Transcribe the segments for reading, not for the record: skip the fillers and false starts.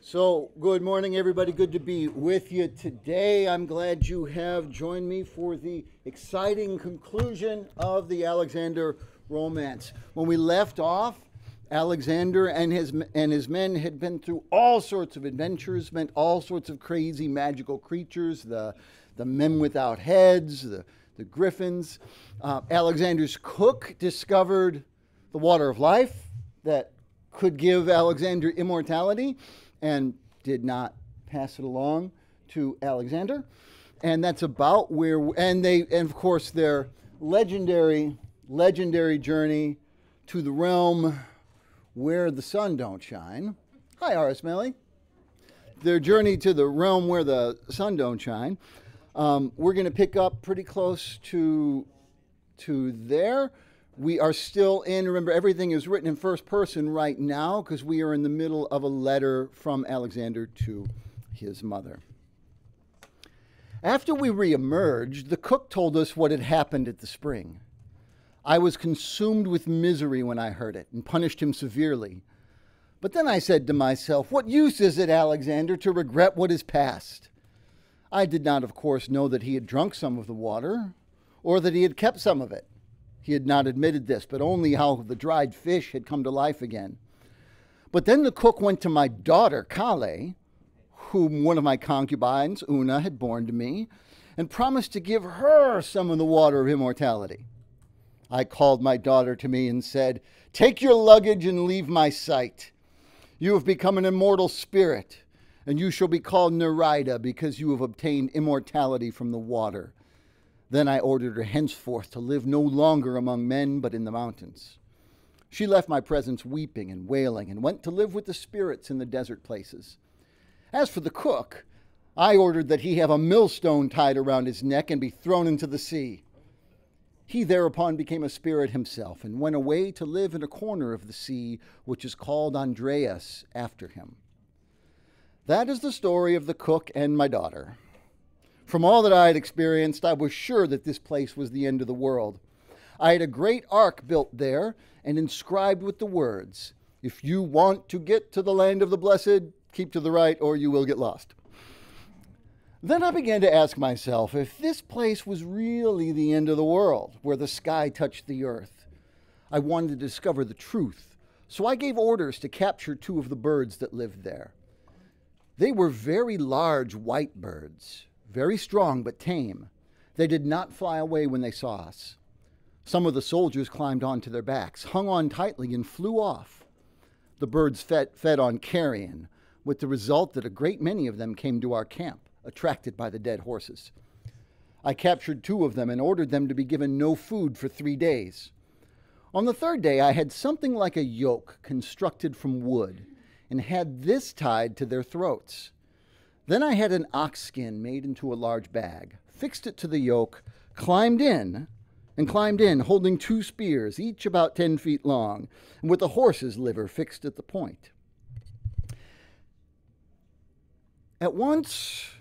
So, good morning, everybody. Good to be with you today. I'm glad you have joined me for the exciting conclusion of the Alexander romance. When we left off, Alexander and his men had been through all sorts of adventures, met all sorts of crazy magical creatures, the men without heads, the griffins. Alexander's cook discovered the water of life that could give Alexander immortality, and did not pass it along to Alexander. And that's about where, and of course their legendary journey to the realm where the sun don't shine. Hi, Horace Melly. Their journey to the realm where the sun don't shine. We're going to pick up pretty close to there. We are still in, remember, everything is written in first person right now because we are in the middle of a letter from Alexander to his mother. After we reemerged, the cook told us what had happened at the spring. I was consumed with misery when I heard it and punished him severely. But then I said to myself, what use is it, Alexander, to regret what is past? I did not, of course, know that he had drunk some of the water or that he had kept some of it. He had not admitted this, but only how the dried fish had come to life again. But then the cook went to my daughter, Kale, whom one of my concubines, Una, had borne to me, and promised to give her some of the water of immortality. I called my daughter to me and said, "Take your luggage and leave my sight. You have become an immortal spirit, and you shall be called Nereida because you have obtained immortality from the water." Then I ordered her henceforth to live no longer among men, but in the mountains. She left my presence weeping and wailing, and went to live with the spirits in the desert places. As for the cook, I ordered that he have a millstone tied around his neck and be thrown into the sea. He thereupon became a spirit himself, and went away to live in a corner of the sea, which is called Andreas after him. That is the story of the cook and my daughter. From all that I had experienced, I was sure that this place was the end of the world. I had a great ark built there and inscribed with the words, "If you want to get to the land of the blessed, keep to the right or you will get lost." Then I began to ask myself if this place was really the end of the world, where the sky touched the earth. I wanted to discover the truth, so I gave orders to capture 2 of the birds that lived there. They were very large white birds, very strong but tame. They did not fly away when they saw us. Some of the soldiers climbed onto their backs, hung on tightly, and flew off. The birds fed on carrion, with the result that a great many of them came to our camp, attracted by the dead horses. I captured 2 of them and ordered them to be given no food for 3 days. On the 3rd day, I had something like a yoke constructed from wood, and had this tied to their throats. Then I had an ox skin made into a large bag, fixed it to the yoke, climbed in, holding 2 spears, each about 10 feet long, and with a horse's liver fixed at the point. At once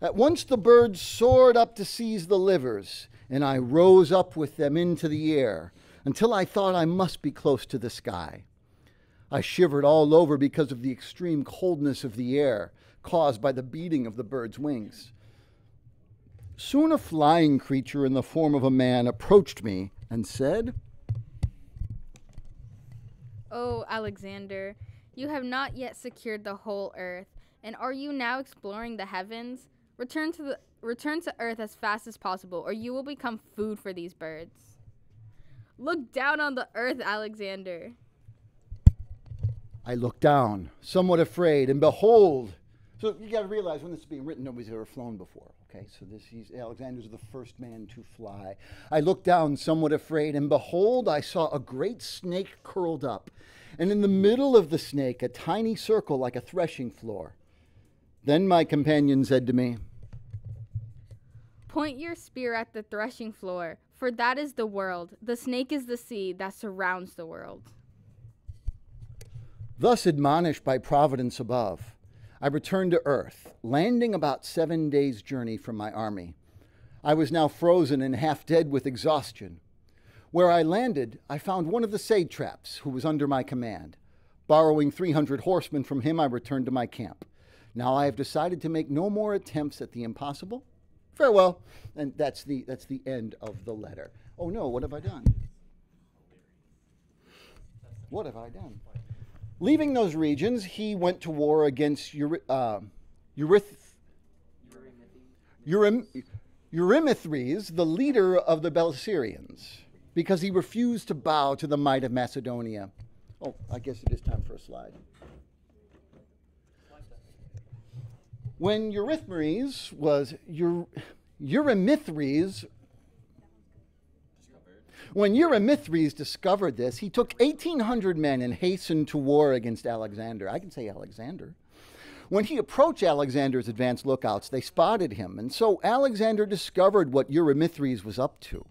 the birds soared up to seize the livers, and I rose up with them into the air, until I thought I must be close to the sky. I shivered all over because of the extreme coldness of the air, caused by the beating of the bird's wings. Soon a flying creature in the form of a man approached me and said, "Oh, Alexander, you have not yet secured the whole earth, and are you now exploring the heavens? Return to earth as fast as possible, or you will become food for these birds. Look down on the earth, Alexander." I looked down, somewhat afraid, and behold, so you got to realize when this is being written, nobody's ever flown before. Okay, so Alexander's the first man to fly. I looked down, somewhat afraid, and behold, I saw a great snake curled up, and in the middle of the snake, a tiny circle like a threshing floor. Then my companion said to me, "Point your spear at the threshing floor, for that is the world. The snake is the sea that surrounds the world." Thus admonished by providence above, I returned to earth, landing about 7 days' journey from my army. I was now frozen and half dead with exhaustion. Where I landed, I found one of the satraps who was under my command, Borrowing 300 horsemen from him, I returned to my camp. Now I have decided to make no more attempts at the impossible. Farewell. And that's the end of the letter. Oh no, what have I done? What have I done? Leaving those regions, he went to war against Eurymithres, the leader of the Belsarians, because he refused to bow to the might of Macedonia. Oh, I guess it is time for a slide. When Eurymithres discovered this, he took 1,800 men and hastened to war against Alexander. I can say Alexander. When he approached Alexander's advanced lookouts, they spotted him, and so Alexander discovered what Eurymithres was up to.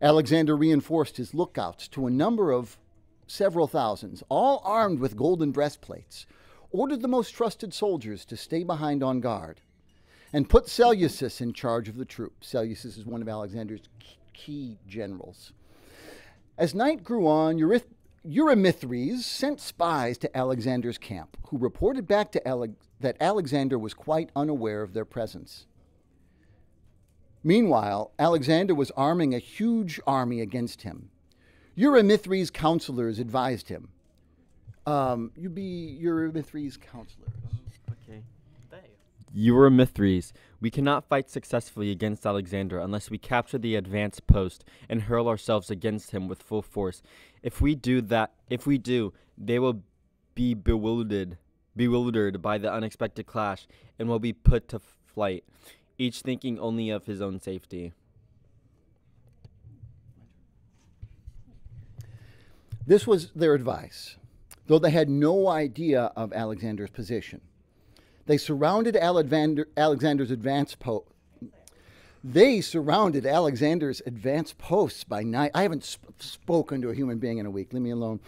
Alexander reinforced his lookouts to a number of several thousands, all armed with golden breastplates, ordered the most trusted soldiers to stay behind on guard, and put Seleucus in charge of the troops. Seleucus is one of Alexander's key generals. As night grew on, Eurymithres sent spies to Alexander's camp, who reported back to that Alexander was quite unaware of their presence. Meanwhile, Alexander was arming a huge army against him. Eurymithres' counselors advised him. You be Eurymithres' counselors. Okay. Eurymithres, we cannot fight successfully against Alexander unless we capture the advanced post and hurl ourselves against him with full force. If we do, they will be bewildered by the unexpected clash and will be put to flight, each thinking only of his own safety. This was their advice, though they had no idea of Alexander's position. They surrounded Alexander's advanced posts by night. I haven't spoken to a human being in a week. Leave me alone.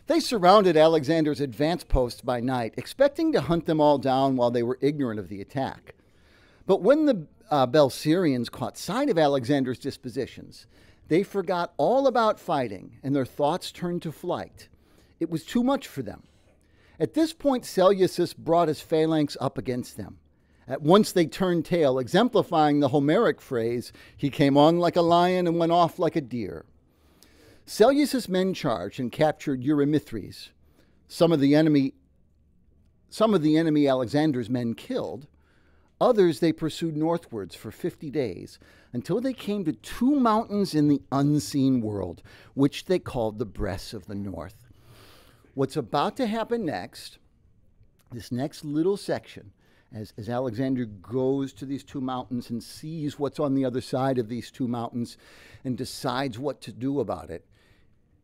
They surrounded Alexander's advanced posts by night, expecting to hunt them all down while they were ignorant of the attack. But when the Belsarians caught sight of Alexander's dispositions, they forgot all about fighting, and their thoughts turned to flight. It was too much for them. At this point, Seleucus brought his phalanx up against them. At once they turned tail, exemplifying the Homeric phrase, "He came on like a lion and went off like a deer." Seleucus' men charged and captured Eurymithres. Some of the enemy Alexander's men killed. Others they pursued northwards for 50 days, until they came to two mountains in the unseen world, which they called the Breasts of the North. What's about to happen next, this next little section, as Alexander goes to these two mountains and sees what's on the other side of these two mountains and decides what to do about it,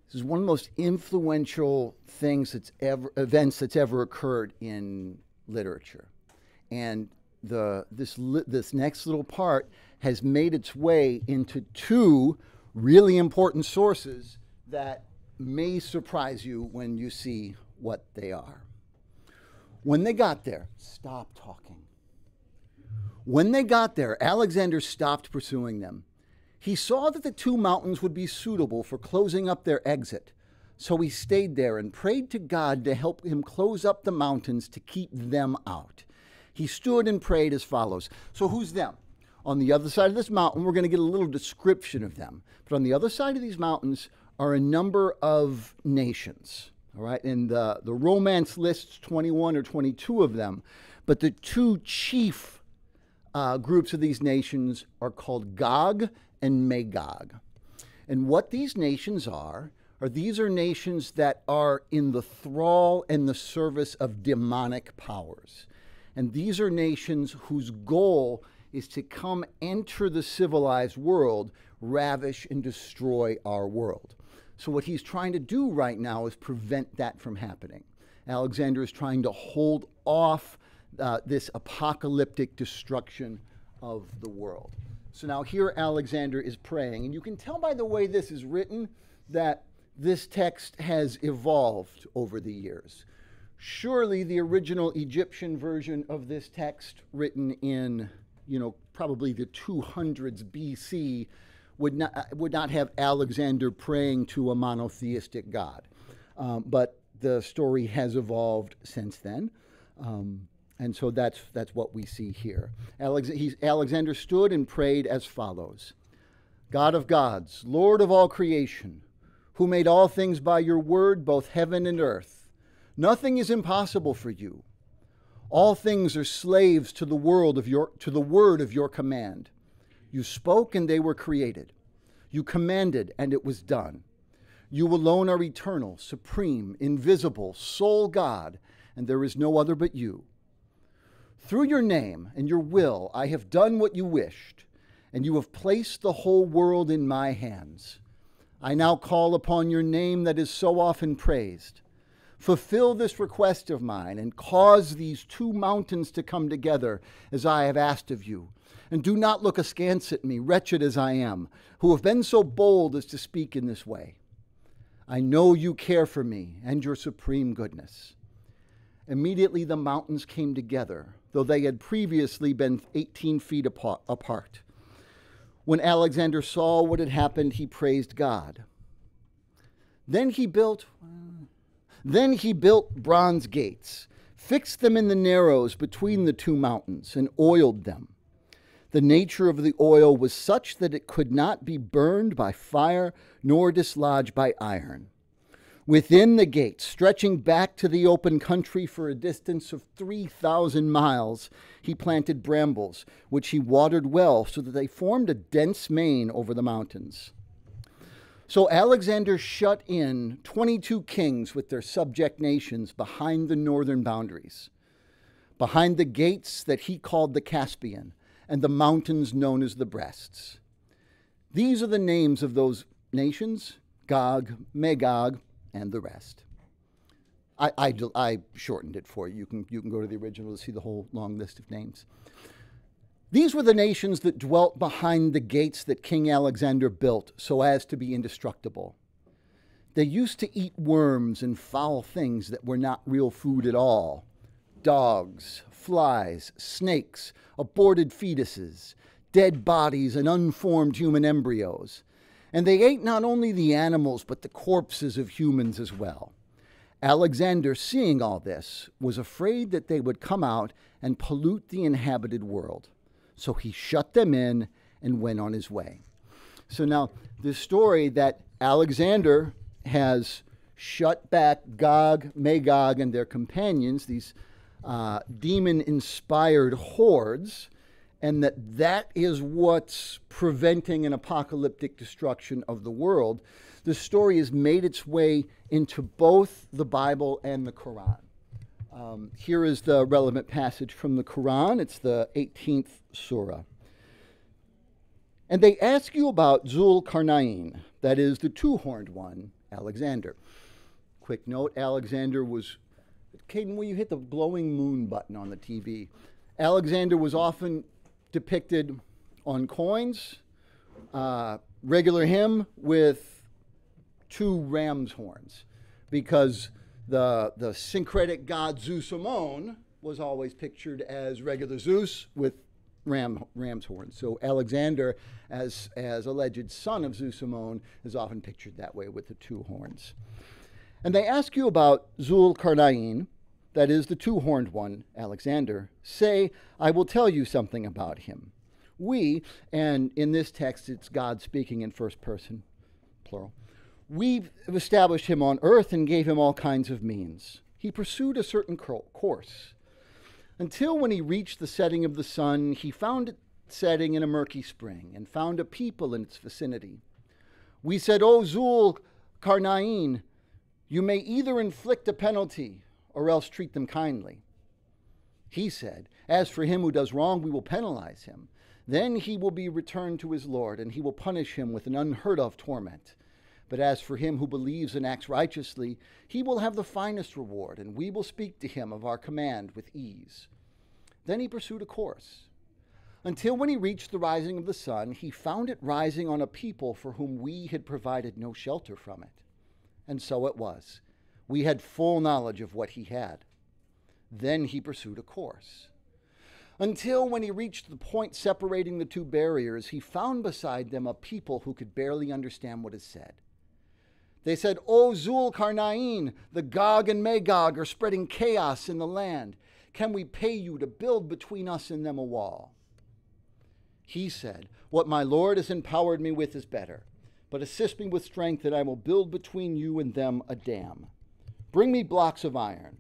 this is one of the most influential events that's ever occurred in literature. And this next little part has made its way into two really important sources that may surprise you when you see what they are. When they got there, stop talking. When they got there, Alexander stopped pursuing them. He saw that the two mountains would be suitable for closing up their exit, so he stayed there and prayed to God to help him close up the mountains to keep them out. He stood and prayed as follows. So who's them? On the other side of this mountain, we're going to get a little description of them. But on the other side of these mountains are a number of nations. All right, and the Romance lists 21 or 22 of them. But the two chief groups of these nations are called Gog and Magog. And what these nations are these are nations that are in the thrall and the service of demonic powers. And these are nations whose goal is to come enter the civilized world, ravish and destroy our world. So what he's trying to do right now is prevent that from happening. Alexander is trying to hold off this apocalyptic destruction of the world. So now here Alexander is praying, and you can tell by the way this is written that this text has evolved over the years. Surely the original Egyptian version of this text, written in, probably the 200s BC, would not have Alexander praying to a monotheistic God. But the story has evolved since then. And so that's what we see here. Alexander stood and prayed as follows. God of gods, Lord of all creation, who made all things by your word, both heaven and earth. Nothing is impossible for you. All things are slaves to the word of your command. You spoke and they were created. You commanded and it was done. You alone are eternal, supreme, invisible, sole God, and there is no other but you. Through your name and your will, I have done what you wished, and you have placed the whole world in my hands. I now call upon your name that is so often praised. Fulfill this request of mine and cause these two mountains to come together as I have asked of you. And do not look askance at me, wretched as I am, who have been so bold as to speak in this way. I know you care for me and your supreme goodness. Immediately the mountains came together, though they had previously been 18 feet apart. When Alexander saw what had happened, he praised God. Then he built bronze gates, fixed them in the narrows between the two mountains, and oiled them. The nature of the oil was such that it could not be burned by fire nor dislodged by iron. Within the gates, stretching back to the open country for a distance of 3,000 miles, he planted brambles, which he watered well so that they formed a dense mane over the mountains. So Alexander shut in 22 kings with their subject nations behind the northern boundaries, behind the gates that he called the Caspian, and the mountains known as the Breasts. These are the names of those nations: Gog, Magog, and the rest. I shortened it for you. You can go to the original to see the whole long list of names. These were the nations that dwelt behind the gates that King Alexander built so as to be indestructible. They used to eat worms and foul things that were not real food at all: dogs, flies, snakes, aborted fetuses, dead bodies, and unformed human embryos. And they ate not only the animals, but the corpses of humans as well. Alexander, seeing all this, was afraid that they would come out and pollute the inhabited world. So he shut them in and went on his way. So now, this story that Alexander has shut back Gog, Magog, and their companions, these demon-inspired hordes, and that is what's preventing an apocalyptic destruction of the world. The story has made its way into both the Bible and the Quran. Here is the relevant passage from the Quran. It's the 18th surah. And they ask you about Zul-Karnain, that is the two-horned one, Alexander. Quick note, Alexander was... Caden, will you hit the glowing moon button on the TV? Alexander was often depicted on coins, regular him with two ram's horns, because the syncretic god Zeus Amon was always pictured as regular Zeus with ram's horns. So Alexander, as alleged son of Zeus Amon, is often pictured that way with the two horns. And they ask you about Zul-Karnain, that is the two-horned one, Alexander. Say, I will tell you something about him. We, and in this text it's God speaking in first person, plural, we've established him on earth and gave him all kinds of means. He pursued a certain course, until when he reached the setting of the sun, he found it setting in a murky spring and found a people in its vicinity. We said, O Zul-Karnain, you may either inflict a penalty or else treat them kindly. He said, as for him who does wrong, we will penalize him. Then he will be returned to his Lord, and he will punish him with an unheard of torment. But as for him who believes and acts righteously, he will have the finest reward, and we will speak to him of our command with ease. Then he pursued a course, until when he reached the rising of the sun, he found it rising on a people for whom we had provided no shelter from it. And so it was. We had full knowledge of what he had. Then he pursued a course, until when he reached the point separating the two barriers, he found beside them a people who could barely understand what is said. They said, O Zul-Karnain, the Gog and Magog are spreading chaos in the land. Can we pay you to build between us and them a wall? He said, what my Lord has empowered me with is better, but assist me with strength, and I will build between you and them a dam. Bring me blocks of iron.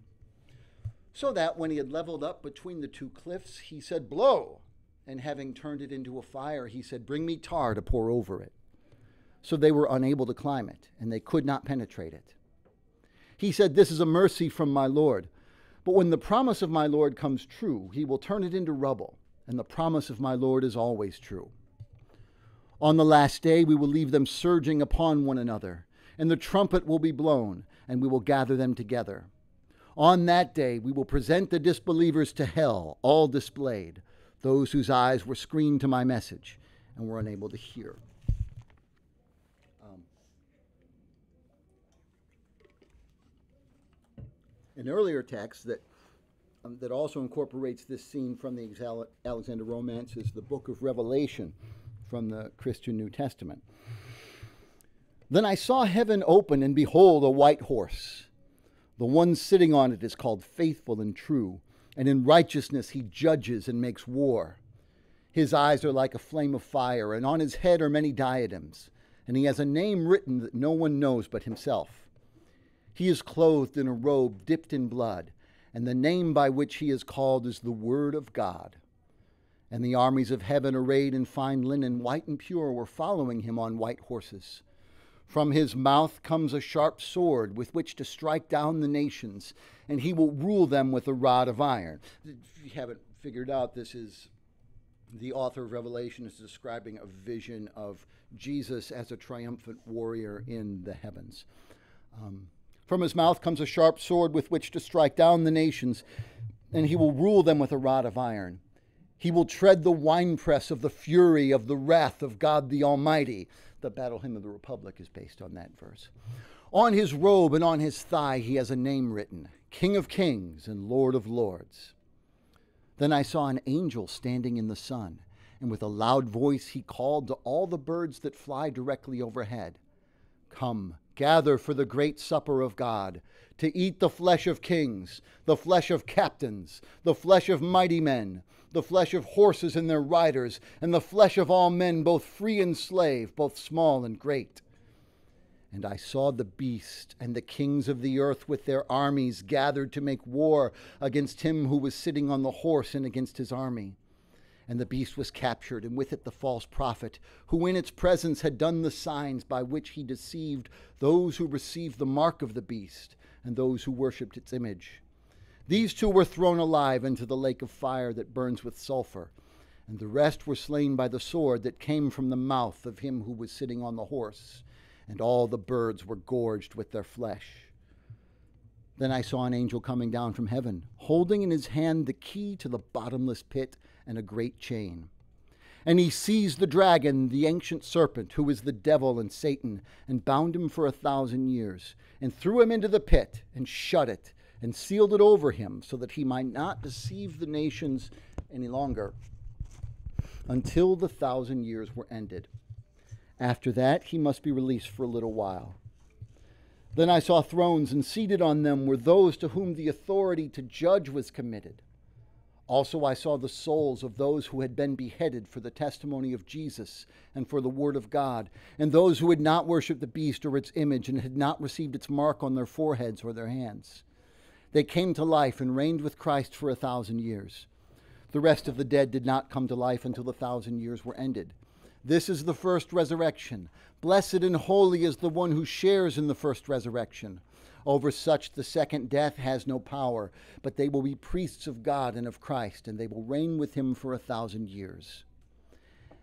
So that when he had leveled up between the two cliffs, he said, blow. And having turned it into a fire, he said, bring me tar to pour over it. So they were unable to climb it, and they could not penetrate it. He said, this is a mercy from my Lord. But when the promise of my Lord comes true, he will turn it into rubble, and the promise of my Lord is always true. On the last day we will leave them surging upon one another, and the trumpet will be blown, and we will gather them together. On that day we will present the disbelievers to hell, all displayed, those whose eyes were screened to my message and were unable to hear. An earlier text that also incorporates this scene from the Alexander romance is the book of Revelation from the Christian New Testament. Then I saw heaven open, and behold, a white horse. The one sitting on it is called Faithful and True, and in righteousness he judges and makes war. His eyes are like a flame of fire, and on his head are many diadems, and he has a name written that no one knows but himself. He is clothed in a robe dipped in blood, and the name by which he is called is the Word of God. And the armies of heaven, arrayed in fine linen, white and pure, were following him on white horses. From his mouth comes a sharp sword with which to strike down the nations, and he will rule them with a rod of iron. If you haven't figured out, this is the author of Revelation is describing a vision of Jesus as a triumphant warrior in the heavens. From his mouth comes a sharp sword with which to strike down the nations, and he will rule them with a rod of iron. He will tread the winepress of the fury of the wrath of God the Almighty. The Battle Hymn of the Republic is based on that verse. On his robe and on his thigh he has a name written, King of Kings and Lord of Lords. Then I saw an angel standing in the sun, and with a loud voice he called to all the birds that fly directly overhead, come, gather for the great supper of God, to eat the flesh of kings, the flesh of captains, the flesh of mighty men, the flesh of horses and their riders, and the flesh of all men, both free and slave, both small and great. And I saw the beast and the kings of the earth with their armies gathered to make war against him who was sitting on the horse and against his army. And the beast was captured, and with it the false prophet, who in its presence had done the signs by which he deceived those who received the mark of the beast and those who worshipped its image. These two were thrown alive into the lake of fire that burns with sulfur, and the rest were slain by the sword that came from the mouth of him who was sitting on the horse, and all the birds were gorged with their flesh. Then I saw an angel coming down from heaven, holding in his hand the key to the bottomless pit and a great chain. And he seized the dragon, the ancient serpent, who is the devil and Satan, and bound him for 1,000 years, and threw him into the pit, and shut it, and sealed it over him, so that he might not deceive the nations any longer, until the 1,000 years were ended. After that, he must be released for a little while. Then I saw thrones, and seated on them were those to whom the authority to judge was committed. Also I saw the souls of those who had been beheaded for the testimony of Jesus and for the word of God, and those who had not worshipped the beast or its image and had not received its mark on their foreheads or their hands. They came to life and reigned with Christ for 1,000 years. The rest of the dead did not come to life until the 1,000 years were ended. This is the first resurrection. Blessed and holy is the one who shares in the first resurrection. Over such the second death has no power, but they will be priests of God and of Christ, and they will reign with him for 1,000 years.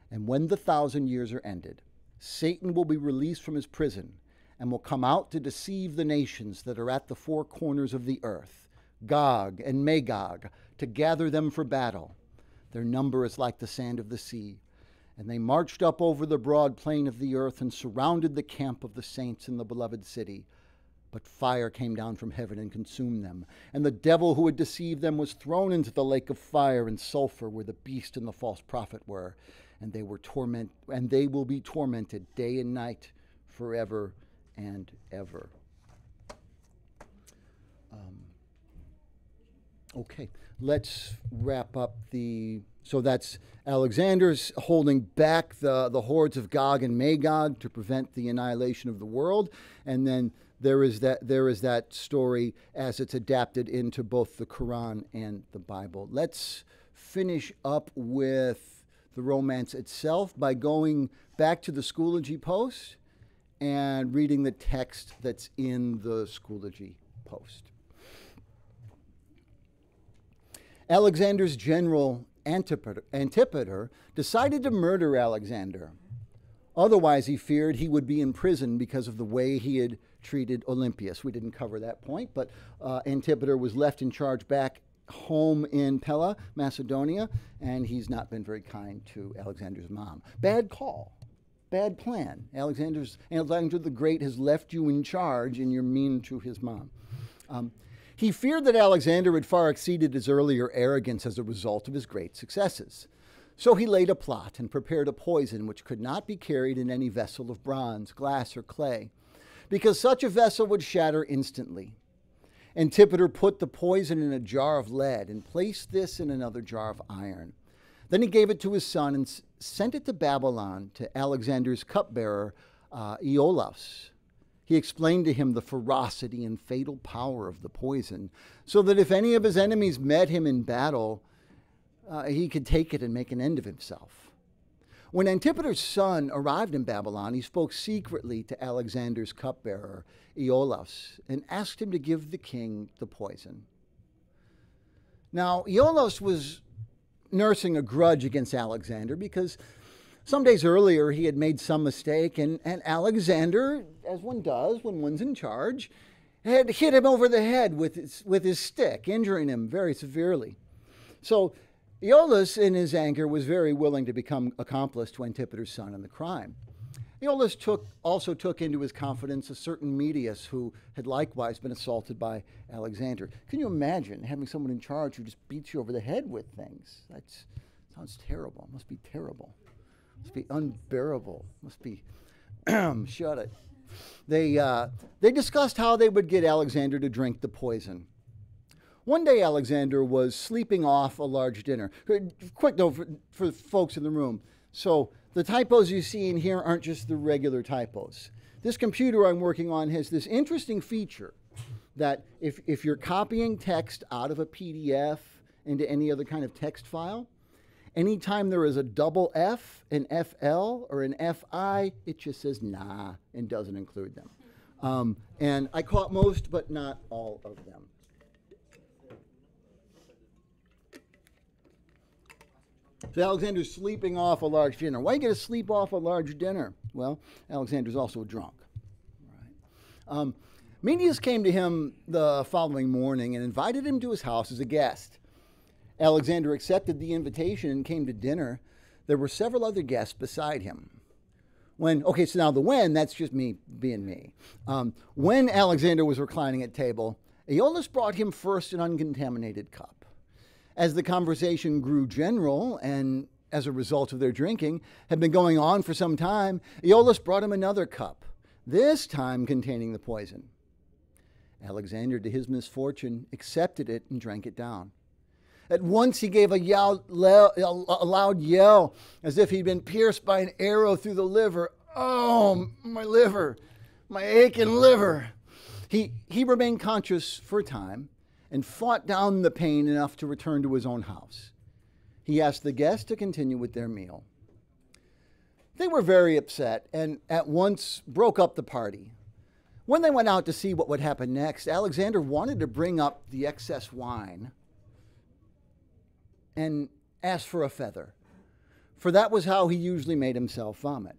And when the 1,000 years are ended, Satan will be released from his prison and will come out to deceive the nations that are at the four corners of the earth, Gog and Magog, to gather them for battle. Their number is like the sand of the sea. And they marched up over the broad plain of the earth and surrounded the camp of the saints in the beloved city. But fire came down from heaven and consumed them. And the devil who had deceived them was thrown into the lake of fire and sulfur, where the beast and the false prophet were. And they will be tormented day and night forever and ever. Okay, let's wrap up so that's Alexander's holding back the hordes of Gog and Magog to prevent the annihilation of the world. And then there is that story as it's adapted into both the Quran and the Bible. Let's finish up with the romance itself by going back to the Schoology post and reading the text that's in the Schoology post. Alexander's general Antipater decided to murder Alexander. Otherwise, he feared he would be in prison because of the way he had treated Olympias. We didn't cover that point, but Antipater was left in charge back home in Pella, Macedonia, and he's not been very kind to Alexander's mom. Bad call. Bad plan. Alexander the Great has left you in charge, and you're mean to his mom. He feared that Alexander had far exceeded his earlier arrogance as a result of his great successes. So he laid a plot and prepared a poison which could not be carried in any vessel of bronze, glass, or clay, because such a vessel would shatter instantly. Antipater put the poison in a jar of lead and placed this in another jar of iron. Then he gave it to his son and sent it to Babylon to Alexander's cupbearer, Iolaus. He explained to him the ferocity and fatal power of the poison, so that if any of his enemies met him in battle, he could take it and make an end of himself. When Antipater's son arrived in Babylon, he spoke secretly to Alexander's cupbearer, Iolaus, and asked him to give the king the poison. Now, Iolaus was nursing a grudge against Alexander because some days earlier he had made some mistake, and Alexander, as one does when one's in charge, had hit him over the head with his stick, injuring him very severely. So Iolaus, in his anger, was very willing to become accomplice to Antipater's son in the crime. Iolaus also took into his confidence a certain Medius who had likewise been assaulted by Alexander. Can you imagine having someone in charge who just beats you over the head with things? That sounds terrible. It must be terrible. It must be unbearable. It must be, shut it. They discussed how they would get Alexander to drink the poison. One day Alexander was sleeping off a large dinner. Quick though, for folks in the room. So the typos you see in here aren't just the regular typos. This computer I'm working on has this interesting feature that if you're copying text out of a PDF into any other kind of text file, anytime there is a double F, an FL, or an FI, it just says nah and doesn't include them. And I caught most, but not all of them. So Alexander's sleeping off a large dinner. Why are you going to sleep off a large dinner? Well, Alexander's also drunk. Right. Medius came to him the following morning and invited him to his house as a guest. Alexander accepted the invitation and came to dinner. There were several other guests beside him. So now the when, that's just me being me. When Alexander was reclining at table, Iolaus brought him first an uncontaminated cup. As the conversation grew general, and as a result of their drinking, had been going on for some time, Iolaus brought him another cup, this time containing the poison. Alexander, to his misfortune, accepted it and drank it down. At once he gave a loud yell, as if he'd been pierced by an arrow through the liver. Oh, my liver, my aching liver. He remained conscious for a time, and fought down the pain enough to return to his own house. He asked the guests to continue with their meal. They were very upset and at once broke up the party. When they went out to see what would happen next, Alexander wanted to bring up the excess wine and asked for a feather, for that was how he usually made himself vomit.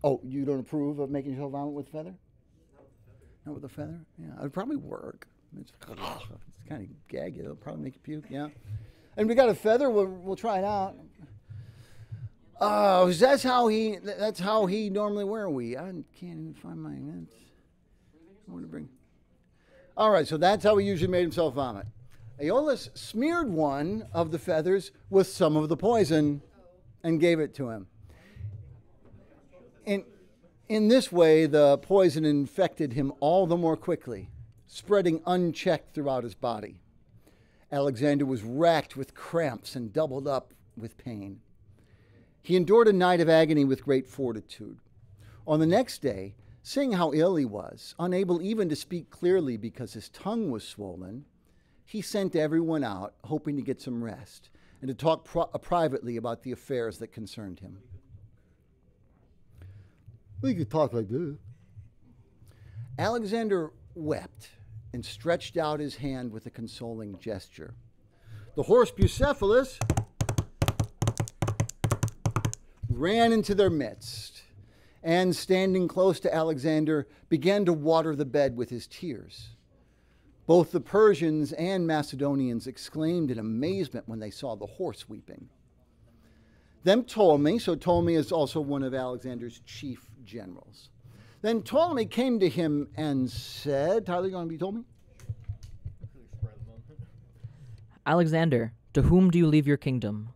Oh, you don't approve of making yourself vomit with a feather? Not with a feather? Yeah, it would probably work. It's kind of gaggy. It'll probably make you puke, yeah. And we got a feather. We'll try it out. Oh, that's how he normally wear we. I can't even find my events. I want to bring. All right, so that's how he usually made himself vomit. Iolaus smeared one of the feathers with some of the poison and gave it to him. In this way, the poison infected him all the more quickly, spreading unchecked throughout his body. Alexander was racked with cramps and doubled up with pain. He endured a night of agony with great fortitude. On the next day, seeing how ill he was, unable even to speak clearly because his tongue was swollen, he sent everyone out, hoping to get some rest and to talk privately about the affairs that concerned him. We could talk like this. Alexander wept and stretched out his hand with a consoling gesture. The horse Bucephalus ran into their midst and, standing close to Alexander, began to water the bed with his tears. Both the Persians and Macedonians exclaimed in amazement when they saw the horse weeping. Then Ptolemy, so Ptolemy is also one of Alexander's chief generals. Then Ptolemy came to him and said, Tyler, you want to be Ptolemy? Alexander, to whom do you leave your kingdom?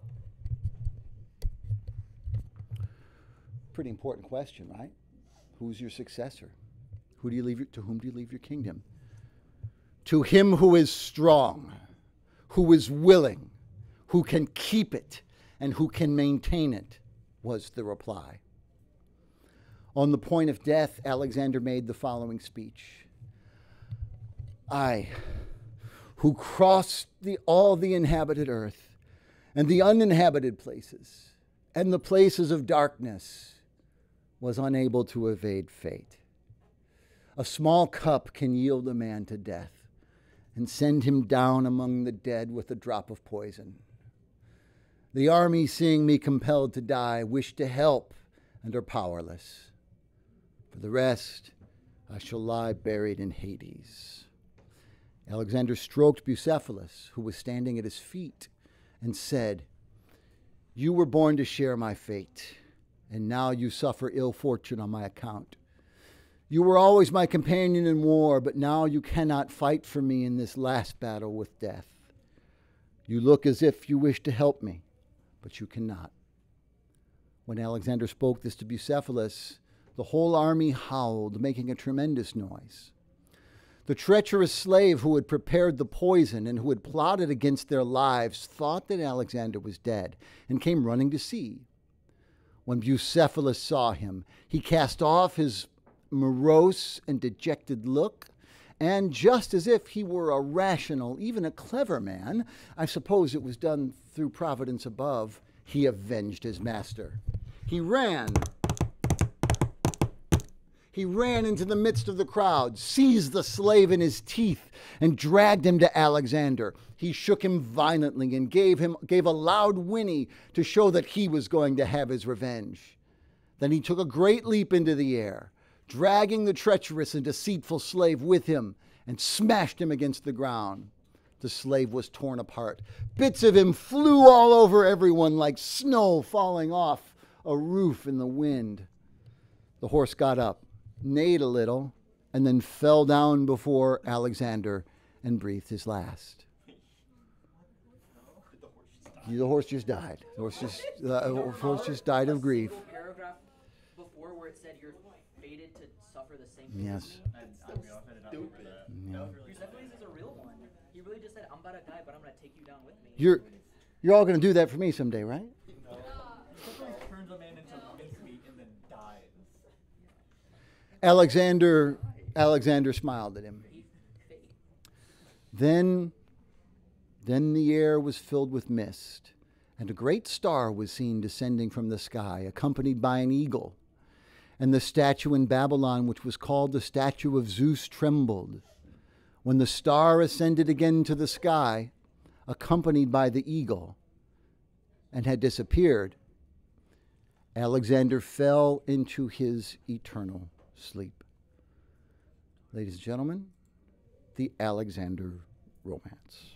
Pretty important question, right? Who's your successor? To whom do you leave your kingdom? To him who is strong, who is willing, who can keep it, and who can maintain it, was the reply. On the point of death, Alexander made the following speech. I, who crossed all the inhabited earth, and the uninhabited places, and the places of darkness, was unable to evade fate. A small cup can yield a man to death and send him down among the dead with a drop of poison. The army, seeing me compelled to die, wish to help and are powerless. For the rest, I shall lie buried in Hades. Alexander stroked Bucephalus, who was standing at his feet, and said, You were born to share my fate, and now you suffer ill fortune on my account. You were always my companion in war, but now you cannot fight for me in this last battle with death. You look as if you wish to help me, but you cannot. When Alexander spoke this to Bucephalus, the whole army howled, making a tremendous noise. The treacherous slave who had prepared the poison and who had plotted against their lives thought that Alexander was dead and came running to see. When Bucephalus saw him, he cast off his morose and dejected look, and just as if he were a rational, even a clever man, I suppose it was done through providence above, he avenged his master. He ran into the midst of the crowd, seized the slave in his teeth, and dragged him to Alexander. He shook him violently and gave a loud whinny to show that he was going to have his revenge. Then he took a great leap into the air, dragging the treacherous and deceitful slave with him, and smashed him against the ground. The slave was torn apart. Bits of him flew all over everyone like snow falling off a roof in the wind. The horse got up, neighed a little, and then fell down before Alexander and breathed his last. The horse just died. The horse just died of grief. Paragraph before where it said you're fated to suffer the same fate. Yes. Bucephalus is a real one. He really just said, I'm about to die, but I'm going to take you down with me. You're all going to do that for me someday, right? No. Bucephalus turns a man into mincemeat and then dies. Alexander smiled at him. Then the air was filled with mist, and a great star was seen descending from the sky, accompanied by an eagle. And the statue in Babylon, which was called the statue of Zeus, trembled. When the star ascended again to the sky, accompanied by the eagle, and had disappeared, Alexander fell into his eternal sleep. Ladies and gentlemen, the Alexander romance.